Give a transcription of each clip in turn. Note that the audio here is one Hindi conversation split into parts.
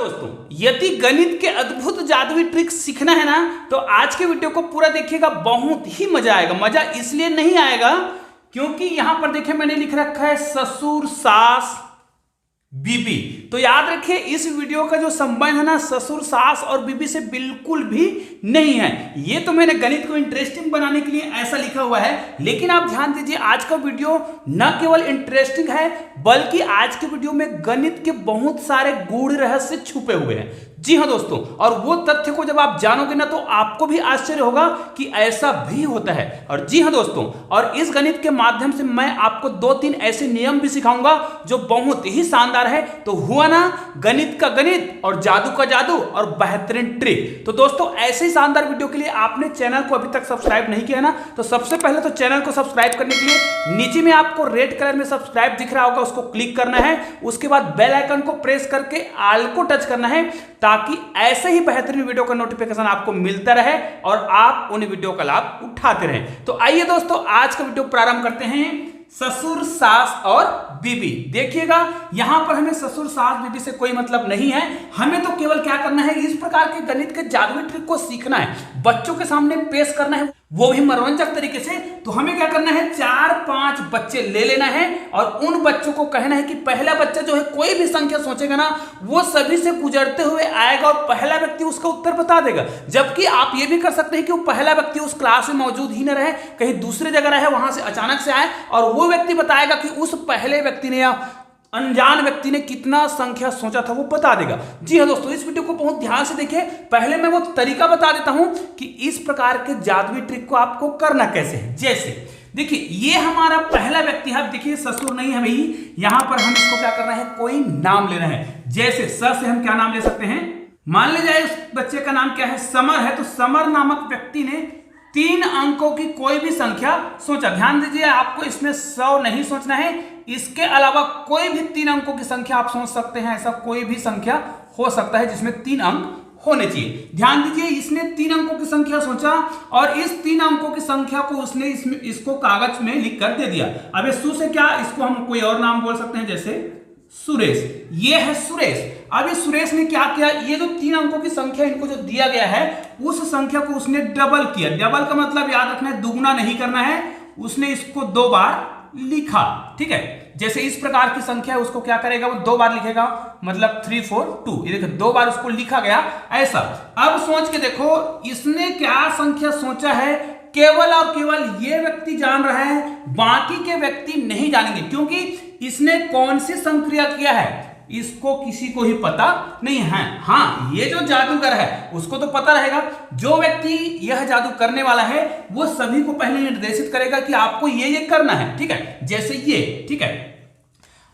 दोस्तों, यदि गणित के अद्भुत जादुई ट्रिक सीखना है ना तो आज के वीडियो को पूरा देखिएगा, बहुत ही मजा आएगा। मजा इसलिए नहीं आएगा क्योंकि यहां पर देखिए मैंने लिख रखा है ससुर सास बीबी। तो याद रखिए इस वीडियो का जो संबंध है ना ससुर सास और बीबी से बिल्कुल भी नहीं है। ये तो मैंने गणित को इंटरेस्टिंग बनाने के लिए ऐसा लिखा हुआ है, लेकिन आप ध्यान दीजिए आज का वीडियो न केवल इंटरेस्टिंग है बल्कि आज के वीडियो में गणित के बहुत सारे गूढ़ रहस्य छुपे हुए हैं। जी हाँ दोस्तों, और वो तथ्य को जब आप जानोगे ना तो आपको भी आश्चर्य होगा कि ऐसा भी होता है। और जी हाँ दोस्तों, और इस गणित के माध्यम से मैं आपको 2-3 ऐसे नियम भी सिखाऊंगा जो बहुत ही शानदार है। तो हुआ ना गणित का गणित और जादू का जादू और बेहतरीन ट्रिक। तो दोस्तों ऐसे ही शानदार वीडियो के लिए आपने चैनल को अभी तक सब्सक्राइब नहीं किया है ना, तो सबसे पहले तो चैनल को सब्सक्राइब करने के लिए नीचे में आपको रेड कलर में सब्सक्राइब दिख रहा होगा, उसको क्लिक करना है। उसके बाद बेल आइकन को प्रेस करके ऑल को टच करना है ताकि ऐसे ही बेहतरीन वीडियो का नोटिफिकेशन आपको मिलता रहे और आप उन वीडियो का लाभ उठाते रहें। तो आइए दोस्तों आज का वीडियो प्रारंभ करते हैं। ससुर सास और बीबी, देखिएगा यहां पर हमें ससुर सास बीबी से कोई मतलब नहीं है। हमें तो केवल क्या करना है, इस प्रकार के गणित के जादुई ट्रिक को सीखना है, बच्चों के सामने पेश करना है, वो भी मनोरंजक तरीके से। तो हमें क्या करना है, 4-5 बच्चे ले लेना है और उन बच्चों को कहना है कि पहला बच्चा जो है कोई भी संख्या सोचेगा ना वो सभी से गुजरते हुए आएगा और पहला व्यक्ति उसका उत्तर बता देगा। जबकि आप ये भी कर सकते हैं कि वो पहला व्यक्ति उस क्लास में मौजूद ही न रहे, कहीं दूसरी जगह रहे, वहां से अचानक से आए और वो व्यक्ति बताएगा कि उस पहले व्यक्ति ने या अनजान व्यक्ति ने कितना संख्या सोचा था, वो बता देगा। जी हाँ दोस्तों, इस वीडियो को बहुत ध्यान से देखिए। पहले मैं वो तरीका बता देता हूं कि इस प्रकार के जादुई ट्रिक को आपको करना कैसे है। जैसे देखिए ये हमारा पहला व्यक्ति है, देखिए ससुर नहीं है भाई, यहां पर हम इसको क्या करना है, कोई नाम लेना है। जैसे स से हम क्या नाम ले सकते हैं, मान लीजिए उस बच्चे का नाम क्या है, समर है। तो समर नामक व्यक्ति ने 3 अंकों की कोई भी संख्या सोचा। ध्यान दीजिए आपको इसमें 100 नहीं सोचना है, इसके अलावा कोई भी 3 अंकों की संख्या आप सोच सकते हैं। ऐसा कोई भी संख्या हो सकता है जिसमें 3 अंक होने चाहिए। ध्यान दीजिए इसने 3 अंकों की संख्या सोचा और इस 3 अंकों की संख्या को उसने इसको कागज में लिख कर दे दिया। अब ये सु से क्या, इसको हम कोई और नाम बोल सकते हैं, जैसे सुरेश। ये है सुरेश। अब इस सुरेश ने क्या किया, ये जो 3 अंकों की संख्या इनको जो दिया गया है उस संख्या को उसने डबल किया। डबल का मतलब याद रखना है, दुगुना नहीं करना है। उसने इसको 2 बार लिखा, ठीक है। जैसे इस प्रकार की संख्या है उसको क्या करेगा, वो 2 बार लिखेगा, मतलब 3, 4, 2। ये देखो 2 बार उसको लिखा गया ऐसा। अब सोच के देखो इसने क्या संख्या सोचा है, केवल और केवल ये व्यक्ति जान रहा है, बाकी के व्यक्ति नहीं जानेंगे क्योंकि इसने कौन सी संक्रिया किया है इसको किसी को ही पता नहीं है। हाँ, ये जो जादूगर है उसको तो पता रहेगा। जो व्यक्ति यह जादू करने वाला है वो सभी को पहले निर्देशित करेगा कि आपको ये करना है, ठीक है, जैसे ये, ठीक है।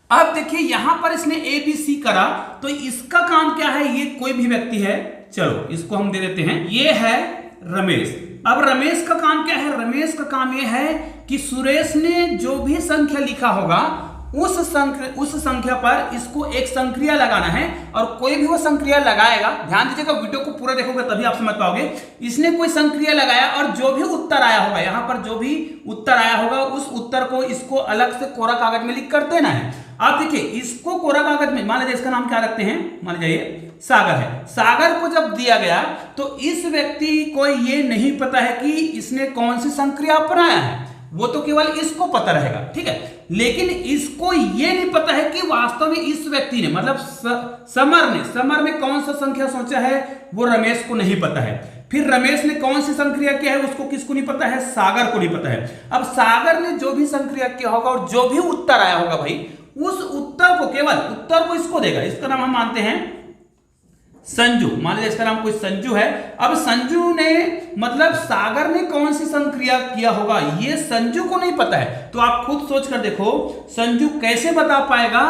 अब देखिए यहां पर इसने ABC करा तो इसका काम क्या है, ये कोई भी व्यक्ति है, चलो इसको हम दे देते हैं, ये है रमेश। अब रमेश का काम क्या है, रमेश का काम ये है कि सुरेश ने जो भी संख्या लिखा होगा उस संख्या पर इसको एक संक्रिया लगाना है और कोई भी वो संक्रिया लगाएगा। ध्यान दीजिएगा वीडियो को पूरा देखोगे तभी आप समझ पाओगे। इसने कोई संक्रिया लगाया और जो भी उत्तर आया होगा, यहां पर जो भी उत्तर आया होगा उस उत्तर को इसको अलग से कोरा कागज में लिख कर देना है। अब देखिए इसको कोरा कागज में, मान लीजिए इसका नाम क्या रखते हैं, मान लीजिए सागर है। सागर को जब दिया गया तो इस व्यक्ति को ये नहीं पता है कि इसने कौन सी संक्रिया अपनाया है, वो तो केवल इसको पता रहेगा, ठीक है। लेकिन इसको ये नहीं पता है कि वास्तव में इस व्यक्ति ने, मतलब समर ने कौन सा संख्या सोचा है वो रमेश को नहीं पता है। फिर रमेश ने कौन सी संक्रिया किया है उसको किसको नहीं पता है, सागर को नहीं पता है। अब सागर ने जो भी संक्रिया किया होगा और जो भी उत्तर आया होगा भाई उस उत्तर को, केवल उत्तर को इसको देगा। इसका नाम हम मानते हैं संजू। मान लीजिए इसका नाम कोई संजू है। अब संजू ने, मतलब सागर ने कौन सी संक्रिया किया होगा ये संजू को नहीं पता है। तो आप खुद सोच कर देखो संजू कैसे बता पाएगा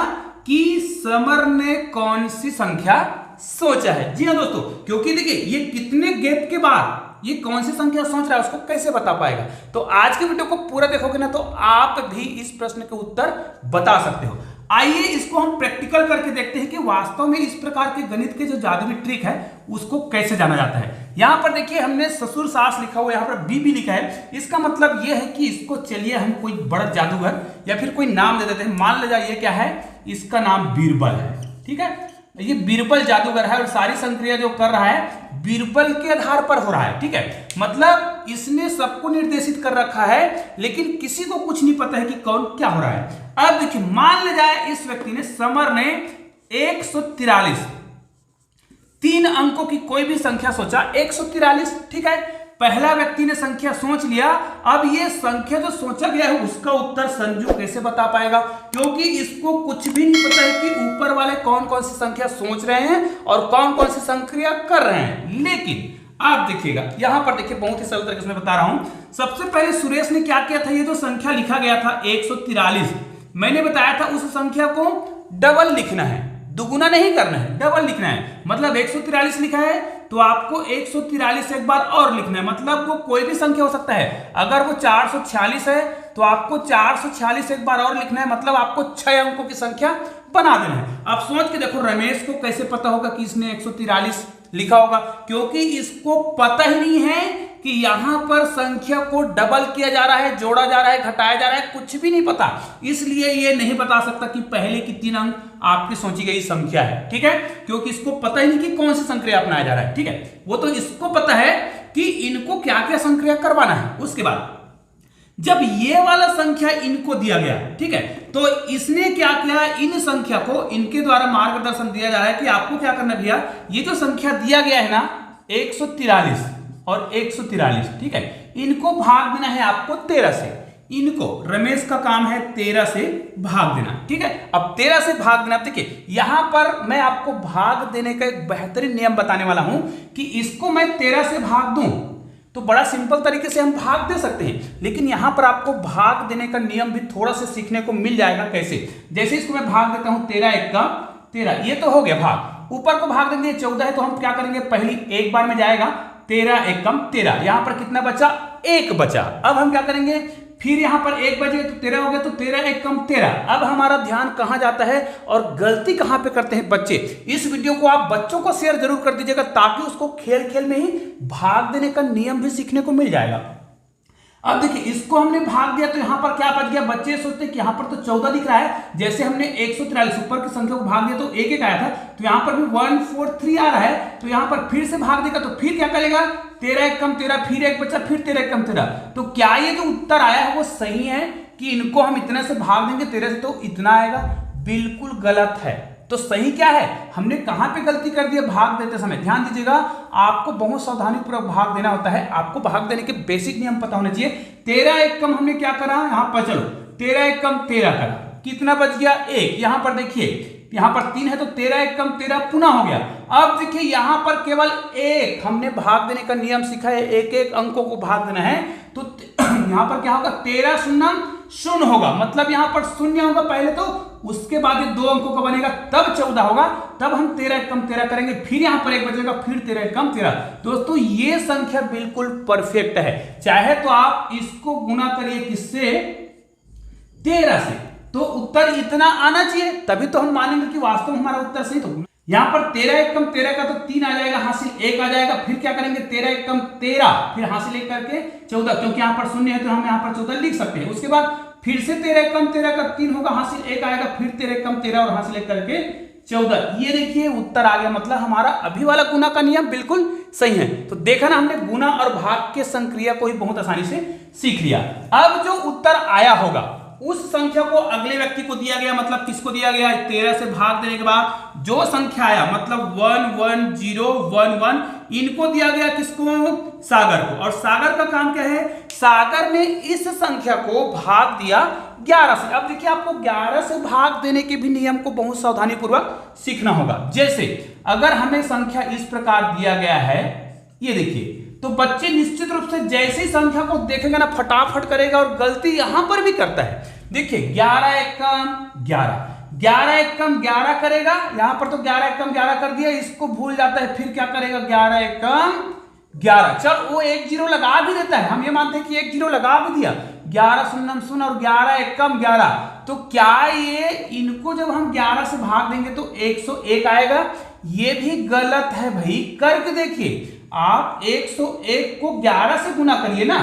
कि समर ने कौन सी संख्या सोचा है। जी हाँ दोस्तों, क्योंकि देखिए ये कितने गैप के बाद ये कौन सी संख्या सोच रहा है उसको कैसे बता पाएगा। तो आज के वीडियो को पूरा देखोगे ना तो आप भी इस प्रश्न के उत्तर बता सकते हो। आइए इसको हम प्रैक्टिकल करके देखते हैं कि वास्तव में इस प्रकार के गणित के जो जादुई ट्रिक है उसको कैसे जाना जाता है। यहां पर देखिए हमने ससुर सास लिखा हुआ, यहां पर बीबी लिखा है। इसका मतलब यह है कि इसको चलिए हम कोई बड़ा जादूगर या फिर कोई नाम दे देते हैं। मान लीजिए ये क्या है, इसका नाम बीरबल है, ठीक है। ये बीरबल जादूगर है और सारी संक्रिया जो कर रहा है बीरबल के आधार पर हो रहा है, ठीक है। मतलब इसने सबको निर्देशित कर रखा है लेकिन किसी को कुछ नहीं पता है कि कौन क्या हो रहा है। अब देखिए मान ले जाए इस व्यक्ति ने, समर ने 143 3 अंकों की कोई भी संख्या सोचा, 143, ठीक है। पहला व्यक्ति ने संख्या सोच लिया। अब ये संख्या जो सोचा गया है उसका उत्तर संजू कैसे बता पाएगा, क्योंकि इसको कुछ भी नहीं पता है कि ऊपर वाले कौन कौन सी संख्या सोच रहे हैं और कौन कौन सी संख्या कर रहे हैं। लेकिन आप देखिएगा यहां पर, देखिए बहुत ही सरल तरीके से मैं बता रहा हूं। सबसे पहले सुरेश ने क्या किया था, ये जो संख्या लिखा गया था 143, मैंने बताया था उस संख्या को डबल लिखना है, दुगुना नहीं करना है, डबल लिखना है। मतलब 143 लिखा है तो आपको 143 एक बार और लिखना है। मतलब वो कोई भी संख्या हो सकता है। अगर वो 446 है तो आपको 446 एक बार और लिखना है। मतलब आपको 6 अंकों की संख्या बना देना है। अब सोच के देखो रमेश को कैसे पता होगा कि इसने 143 लिखा होगा, क्योंकि इसको पता ही नहीं है कि यहां पर संख्या को डबल किया जा रहा है, जोड़ा जा रहा है, घटाया जा रहा है, कुछ भी नहीं पता। इसलिए ये नहीं बता सकता कि पहले की 3 अंक आपकी सोची गई संख्या है, ठीक है, क्योंकि इसको पता ही नहीं कि कौन सी संक्रिया अपनाया जा रहा है, ठीक है। वो तो इसको पता है कि इनको क्या क्या संक्रिया करवाना है। उसके बाद जब ये वाला संख्या इनको दिया गया, ठीक है, तो इसने क्या किया, इन संख्या को इनके द्वारा मार्गदर्शन दिया जा रहा है कि आपको क्या करना भैया, ये जो संख्या दिया गया है ना 143 और 143, ठीक है, इनको भाग देना है आपको 13 से। इनको रमेश का काम है 13 से भाग देना, ठीक है। अब 13 से भाग देना, देखिए यहां पर मैं आपको भाग देने का एक बेहतरीन नियम बताने वाला हूं कि इसको मैं 13 से भाग दूं तो बड़ा सिंपल तरीके से हम भाग दे सकते हैं। लेकिन यहां पर आपको भाग देने का नियम भी थोड़ा सा सीखने को मिल जाएगा। कैसे, जैसे इसको मैं भाग देता हूं 13 1 का 13, ये तो हो गया भाग। ऊपर को भाग देंगे 14 है तो हम क्या करेंगे, पहली एक बार में जाएगा 13 1 कम 13, यहां पर कितना बचा, 1 बचा। अब हम क्या करेंगे, फिर यहां पर 1 बचे तो 13 हो गया, तो 13 1 कम 13। अब हमारा ध्यान कहां जाता है और गलती कहां पे करते हैं बच्चे। इस वीडियो को आप बच्चों को शेयर जरूर कर दीजिएगा ताकि उसको खेल खेल में ही भाग देने का नियम भी सीखने को मिल जाएगा। अब देखिए इसको हमने भाग दिया तो यहां पर क्या बच गया, बच्चे सोचते हैं कि यहां पर तो 14 दिख रहा है। जैसे हमने 143 ऊपर की संख्या को भाग दिया तो 1 1 आया था, तो यहां पर भी 143 आ रहा है। तो यहां पर फिर से भाग देगा तो फिर क्या करेगा, 13 1 कम 13, फिर 1 बचा, फिर 13 1 कम 13। तो क्या ये जो उत्तर आया है वो सही है कि इनको हम इतने से भाग देंगे 13 से तो इतना आएगा? बिल्कुल गलत है। तो सही क्या है, हमने कहां पे गलती कर दी है भाग देते समय। ध्यान दीजिएगा, आपको बहुत सावधानी पूर्वक भाग देना होता है। आपको भाग देने के बेसिक नियम पता होने चाहिए। 13 1 कम हमने क्या करा, यहां पर चलो 13 1 कम 13 करा, कितना बच गया, 1। यहां पर देखिए यहां पर 3 है तो 13 1 कम 13 पुनः हो गया। अब देखिए यहां पर केवल 1 हमने भाग देने का नियम सीखा है, 1 1 अंकों को भाग देना है। तो यहां पर क्या होगा, 13 शून्य शून्य होगा, मतलब यहां पर शून्य होगा पहले, तो उसके बाद ये 2 अंकों का बनेगा, तब 14 होगा। तब हम 13 1 कम 13 करेंगे, फिर यहां पर 1 बचेगा, फिर 13 1 कम 13। दोस्तों ये संख्या बिल्कुल परफेक्ट है। चाहे तो आप इसको गुना करिए किससे, 13 से, तो उत्तर इतना आना चाहिए, तभी तो हम मानेंगे कि वास्तव में हमारा उत्तर सही। तो यहां पर 13 1 कम 13 का तो 3 आ जाएगा, हासिल 1 आ जाएगा। फिर क्या करेंगे, 13 1 कम 13, फिर हासिल 1 करके 14, क्योंकि यहां पर शून्य है तो हम यहां पर 14 लिख सकते हैं। उसके बाद फिर से 13 1 कम 13 का 3 होगा, हासिल 1 आएगा, फिर 13 1 कम 13 और हासिल 1 करके 14। ये देखिए उत्तर आ गया। मतलब हमारा अभी वाला गुना का नियम बिल्कुल सही है। तो देखा ना, हमने गुना और भाग के संक्रिया को ही बहुत आसानी से सीख लिया। अब जो उत्तर आया होगा उस संख्या को अगले व्यक्ति को दिया गया, मतलब किसको दिया गया, 13 से भाग देने के बाद जो संख्या आया, मतलब 1 1 0 1 1, इनको दिया गया किसको, सागर को। और सागर का काम क्या है, सागर ने इस संख्या को भाग दिया 11 से। अब देखिए आपको 11 से भाग देने के भी नियम को बहुत सावधानी पूर्वक सीखना होगा। जैसे अगर हमें संख्या इस प्रकार दिया गया है, ये देखिए, तो बच्चे निश्चित रूप से जैसे ही संख्या को देखेगा ना फटाफट करेगा, और गलती यहां पर भी करता है। देखिए 11 1 कम 11, 11 1 कम 11 करेगा, यहां पर तो 11 1 कम 11 कर दिया, इसको भूल जाता है। फिर क्या करेगा, 11 1 कम 11, चल वो 1 0 लगा भी देता है, हम ये मानते हैं कि 1 0 लगा भी दिया, 11 शून्य शून्य और 11 1 कम 11। तो क्या ये इनको जब हम 11 से भाग देंगे तो 101 आएगा? ये भी गलत है भाई। करके देखिए, आप 101 को 11 से गुना करिए ना।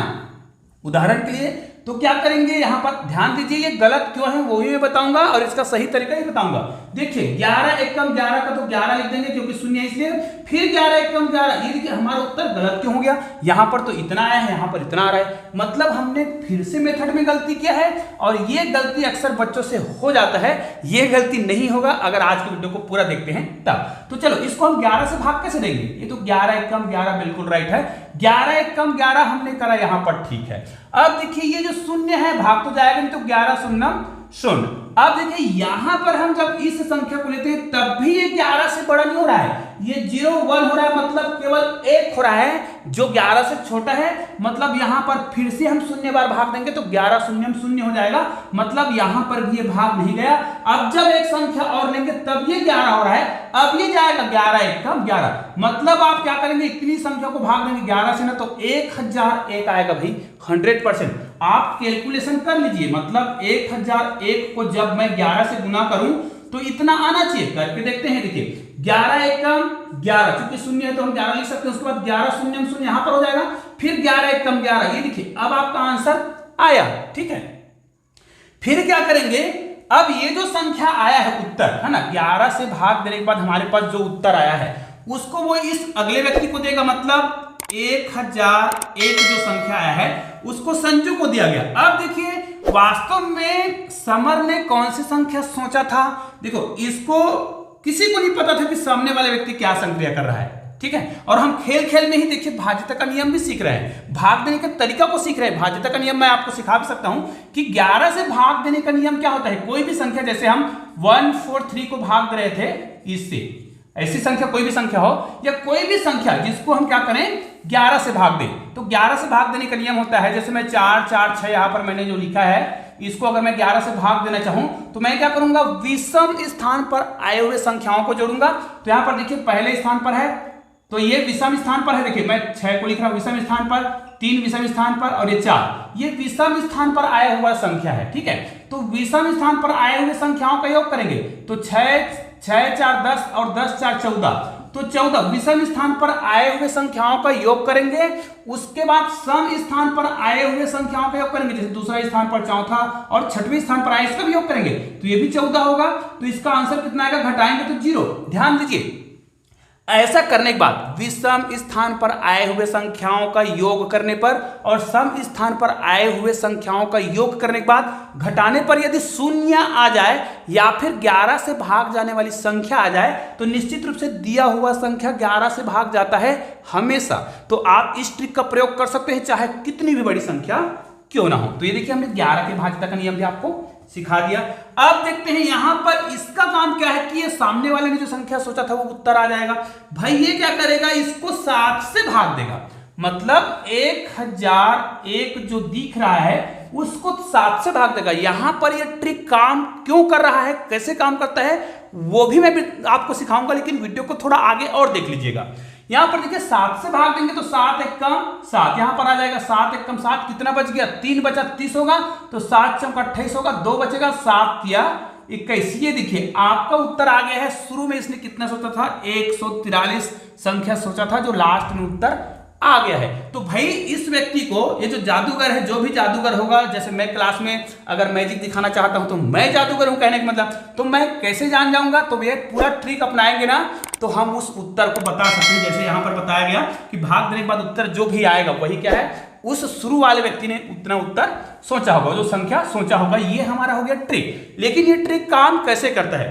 उदाहरण के लिए तो क्या करेंगे यहाँ पर ध्यान दीजिए, ये गलत क्यों है वो भी मैं बताऊंगा और इसका सही तरीका ही बताऊंगा। देखिए 11 एकम 11 का तो 11 लिख देंगे क्योंकि शून्य है इसलिए, फिर 11 एकम 11, ये देखिए हमारा उत्तर गलत क्यों हो गया। यहाँ पर तो इतना आया है, यहाँ पर इतना आ रहा है, मतलब हमने फिर से मेथड में गलती किया है और ये गलती अक्सर बच्चों से हो जाता है। ये गलती नहीं होगा अगर आज के वीडियो को पूरा देखते हैं तब। तो चलो इसको हम 11 से भाग कैसे देंगे, ये तो 11 एकम 11 बिल्कुल राइट है, 11 एकम 11 हमने करा यहाँ पर, ठीक है। अब देखिए ये जो शून्य है भाग तो जाएगा नहीं, तो 11 शून्य शून्य। अब देखिए यहां पर हम जब इस संख्या को लेते हैं तब भी ये 11 से बड़ा नहीं हो रहा है, ये 0 1 हो रहा है, मतलब केवल 1 हो रहा है जो 11 से छोटा है। मतलब यहां पर फिर से हम शून्य बार भाग देंगे तो 11 शून्य शून्य हो जाएगा, मतलब यहां पर भी ये भाग नहीं गया। अब जब एक संख्या और लेंगे तब ये 11 हो रहा है, अब ये जाएगा 11 एकम 11, मतलब आप क्या करेंगे, इतनी संख्या को भाग देंगे 11 से ना, तो 1001 आएगा भाई 100%। आप कैलकुलेशन कर लीजिए, मतलब 1001 को जब मैं 11 से गुना करूं तो इतना आना चाहिए, करके देखते हैं। देखिए 11 एकम 11, चूंकि शून्य है तो हम 11 लिख सकते हैं, उसके बाद 11 शून्य शून्य यहां पर हो जाएगा, फिर 11 एकम 11, ये देखिए अब आपका आंसर आया, ठीक है। फिर क्या करेंगे, अब ये जो संख्या आया है उत्तर है ना, 11 से भाग देने के बाद हमारे पास जो उत्तर आया है उसको वो इस अगले व्यक्ति को देगा, मतलब 1001 जो संख्या आया है उसको संजू को दिया गया। अब देखिए वास्तव में समर ने कौन सी संख्या सोचा था, देखो इसको किसी को नहीं पता था कि सामने वाले व्यक्ति क्या संक्रिया कर रहा है, ठीक है। और हम खेल खेल में ही देखिए भाज्यता का नियम भी सीख रहे हैं, भाग देने का तरीका को सीख रहे हैं। भाज्यता का नियम मैं आपको सिखा भी सकता हूं कि 11 से भाग देने का नियम क्या होता है। कोई भी संख्या, जैसे हम 143 को भाग दे रहे थे इससे, ऐसी संख्या कोई भी संख्या हो या कोई भी संख्या जिसको हम क्या करें 11 से भाग दें, तो 11 से भाग देने का नियम होता है, जैसे मैं 4 4 6 यहां पर मैंने जो लिखा है इसको अगर मैं 11 से भाग देना चाहूं तो मैं क्या करूंगा, विषम स्थान पर आए हुए संख्याओं को जोड़ूंगा। तो यहां पर देखिए पहले स्थान पर है तो ये विषम स्थान पर है, देखिए मैं 6 को लिख रहा हूं विषम स्थान पर, 3 विषम स्थान पर और ये 4, ये विषम स्थान पर आया हुआ संख्या है, ठीक है। तो विषम स्थान पर आए हुए संख्याओं का योग करेंगे तो 6 6 4 10 और 10 4 14, तो 14 विषम स्थान पर आए हुए संख्याओं का योग करेंगे। उसके बाद सम स्थान पर आए हुए संख्याओं का योग करेंगे, जैसे दूसरा स्थान पर चौथा और छठवें स्थान पर आए इसका भी योग करेंगे, तो ये भी 14 होगा। तो इसका आंसर कितना आएगा, घटाएंगे तो 0। ध्यान दीजिए, ऐसा करने के बाद विषम स्थान पर आए हुए संख्याओं का योग करने पर और सम स्थान पर आए हुए संख्याओं का योग करने के बाद घटाने पर यदि शून्य आ जाए या फिर 11 से भाग जाने वाली संख्या आ जाए तो निश्चित रूप से दिया हुआ संख्या 11 से भाग जाता है हमेशा। तो आप इस ट्रिक का प्रयोग कर सकते हैं चाहे कितनी भी बड़ी संख्या क्यों ना हो। तो ये देखिए हमने 11 के भाज्यता का नियम भी आपको सिखा दिया। अब देखते हैं यहां पर इसका काम क्या है कि ये सामने वाले ने जो संख्या सोचा था वो उत्तर आ जाएगा। भाई ये क्या करेगा, इसको 7 से भाग देगा, मतलब 1001 जो दिख रहा है उसको 7 से भाग देगा। यहां पर ये ट्रिक काम क्यों कर रहा है, कैसे काम करता है वो भी मैं आपको सिखाऊंगा, लेकिन वीडियो को थोड़ा आगे और देख लीजिएगा। यहां पर देखिए 7 से भाग देंगे तो 7 एकम 7, यहां पर आ जाएगा 7 एकम 7, कितना बच गया, 3 बचा 30 होगा, तो 7 चौक 28 होगा, 2 बचेगा, 7 या 21। ये देखिए आपका उत्तर आ गया है। शुरू में इसने कितना सोचा था, 143 संख्या सोचा था, जो लास्ट में उत्तर आ गया है। तो भाई इस व्यक्ति को, ये जो जादूगर है, जो भी जादूगर होगा, जैसे मैं क्लास में अगर मैजिक दिखाना चाहता हूं तो मैं जादूगर हूं कहने का मतलब, तो मैं कैसे जान जाऊंगा, तो ये पूरा ट्रिक अपनाएंगे ना तो हम उस उत्तर को बता सकते हैं। जैसे यहां पर बताया गया कि भाग देने के बाद उत्तर जो भी आएगा वही क्या है, उस शुरू वाले व्यक्ति ने उतना उत्तर सोचा होगा, जो संख्या सोचा होगा। ये हमारा हो गया ट्रिक। लेकिन ये ट्रिक काम कैसे करता है,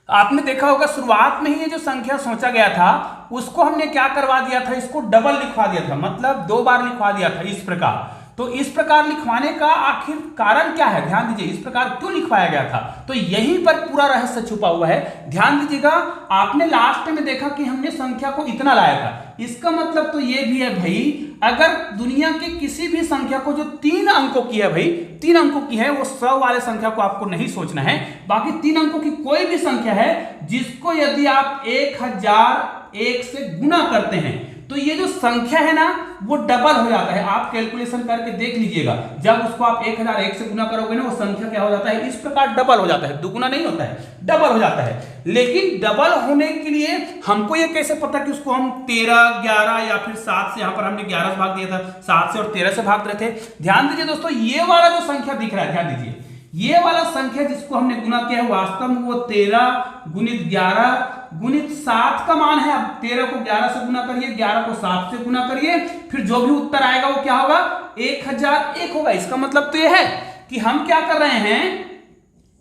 आपने देखा होगा शुरुआत में ही ये जो संख्या सोचा गया था उसको हमने क्या करवा दिया था, इसको डबल लिखवा दिया था, मतलब 2 बार लिखवा दिया था इस प्रकार। तो इस प्रकार लिखवाने का आखिर कारण क्या है, ध्यान दीजिए, इस प्रकार क्यों लिखवाया गया था, तो यहीं पर पूरा रहस्य छुपा हुआ है। ध्यान दीजिएगा, आपने लास्ट में देखा कि हमने संख्या को इतना लाया था, इसका मतलब तो ये भी है भाई, अगर दुनिया की किसी भी संख्या को जो 3 अंकों की है, भाई 3 अंकों की है, वो 100 वाले संख्या को आपको नहीं सोचना है, बाकी 3 अंकों की कोई भी संख्या है जिसको यदि आप 1001 से गुना करते हैं तो ये जो संख्या है ना वो डबल हो जाता है। आप कैलकुलेशन करके देख लीजिएगा, जब उसको आप 1001 से गुना करोगे ना वो संख्या क्या हो जाता है, इस प्रकार डबल हो जाता है, दुगुना नहीं होता है, डबल हो जाता है। लेकिन डबल होने के लिए हमको ये कैसे पता कि उसको हम 13, 11 या फिर 7 से, यहां पर हमने 11 से भाग दिया था, 7 से और 13 से भाग रहे थे। ध्यान दीजिए दोस्तों, ये वाला जो संख्या दिख रहा है, ध्यान दीजिए, ये वाला संख्या जिसको हमने गुना किया है वास्तव में वो 13 गुणित 11 गुणित 7 का मान है। अब 13 को 11 से गुना करिए, 11 को 7 से गुना करिए, फिर जो भी उत्तर आएगा वो क्या होगा, 1001 होगा। इसका मतलब तो ये है कि हम क्या कर रहे हैं,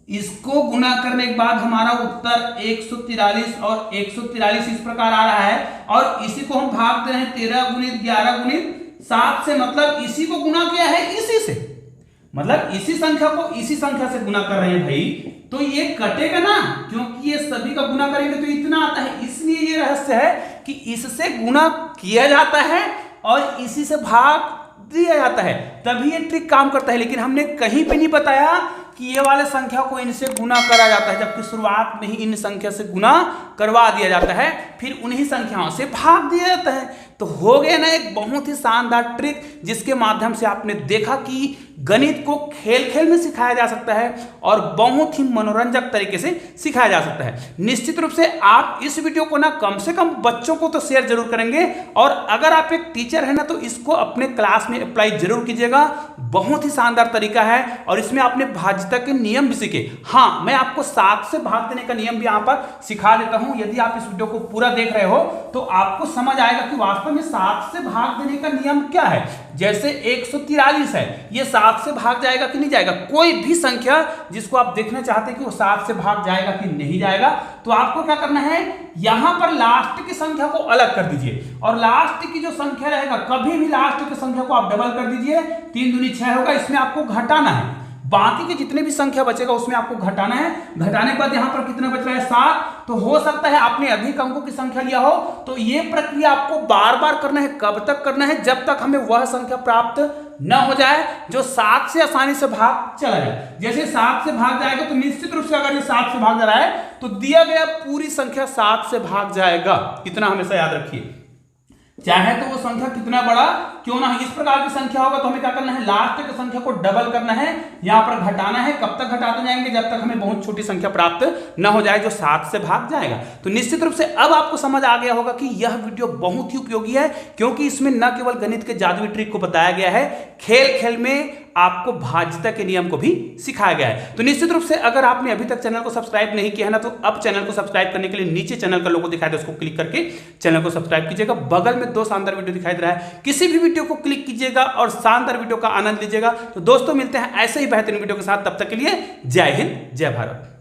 इसको गुना करने के बाद हमारा उत्तर 143 और 143 इस प्रकार आ रहा है, और इसी को हम भाग दे रहे हैं 13 गुणित 11 गुणित 7 से, मतलब इसी को गुना किया है इसी से, मतलब इसी संख्या को इसी संख्या से गुना कर रहे हैं भाई, तो ये कटेगा ना, क्योंकि ये सभी का गुना करेंगे तो इतना आता है। इसलिए ये रहस्य है कि इससे गुना किया जाता है और इसी से भाग दिया जाता है, तभी ये ट्रिक काम करता है। लेकिन हमने कहीं पे नहीं बताया कि ये वाले संख्या को इनसे गुना करा जाता है, जबकि शुरुआत में ही इन संख्या से गुना करवा दिया जाता है, फिर उन्हीं संख्याओं से भाग दिया जाता है। तो हो गया ना एक बहुत ही शानदार ट्रिक, जिसके माध्यम से आपने देखा कि गणित को खेल खेल में सिखाया जा सकता है और बहुत ही मनोरंजक तरीके से सिखाया जा सकता है। निश्चित रूप से आप इस वीडियो को ना कम से कम बच्चों को तो शेयर जरूर करेंगे, और अगर आप एक टीचर है ना तो इसको अपने क्लास में अप्लाई जरूर कीजिएगा। बहुत ही शानदार तरीका है और इसमें आपने भाज्यता के नियम भी सीखे। हाँ, मैं आपको 7 से भाग देने का नियम भी यहाँ पर सिखा देता हूँ। यदि आप इस वीडियो को पूरा देख रहे हो तो आपको समझ आएगा कि वास्तव में 7 से भाग देने का नियम क्या है। जैसे 143 है, ये 7 से भाग जाएगा कि नहीं जाएगा, कोई भी संख्या जिसको आप देखना चाहते हैं कि वो 7 से भाग जाएगा कि नहीं जाएगा, तो आपको क्या करना है, यहां पर लास्ट की संख्या को अलग कर दीजिए, और लास्ट की जो संख्या रहेगा, कभी भी लास्ट की संख्या को आप डबल कर दीजिए, 3 दूनी 6 होगा, इसमें आपको घटाना है, बाकी के जितने भी संख्या बचेगा उसमें आपको घटाना है। घटाने के बाद यहां पर कितना बच रहा है, 7। तो हो सकता है आपने अधिक अंकों की संख्या लिया हो, तो ये प्रक्रिया आपको बार बार करना है। कब तक करना है, जब तक हमें वह संख्या प्राप्त न हो जाए जो 7 से आसानी से भाग चला जाए। जैसे 7 से भाग जाएगा तो निश्चित रूप से अगर ये 7 से भाग जा रहा है तो दिया गया पूरी संख्या 7 से भाग जाएगा, इतना हमेशा याद रखिए। चाहे तो वो संख्या कितना बड़ा क्यों ना हो, इस प्रकार की संख्या होगा तो हमें क्या करना है, लास्ट की संख्या को डबल करना है, यहां पर घटाना है। कब तक घटाते जाएंगे, जब तक हमें बहुत छोटी संख्या प्राप्त न हो जाए जो 7 से भाग जाएगा। तो निश्चित रूप से अब आपको समझ आ गया होगा कि यह वीडियो बहुत ही उपयोगी है, क्योंकि इसमें न केवल गणित के जादुई ट्रिक को बताया गया है, खेल खेल में आपको भाज्यता के नियम को भी सिखाया गया है। तो निश्चित रूप से अगर आपने अभी तक चैनल को सब्सक्राइब नहीं किया है ना, तो अब चैनल को सब्सक्राइब करने के लिए नीचे चैनल का लोगो दिखाई दे, उसको क्लिक करके चैनल को सब्सक्राइब कीजिएगा। बगल में 2 शानदार वीडियो दिखाई दे रहा है, किसी भी वीडियो को क्लिक कीजिएगा और शानदार वीडियो का आनंद लीजिएगा। तो दोस्तों मिलते हैं ऐसे ही बेहतरीन वीडियो के साथ, तब तक के लिए जय हिंद, जय भारत।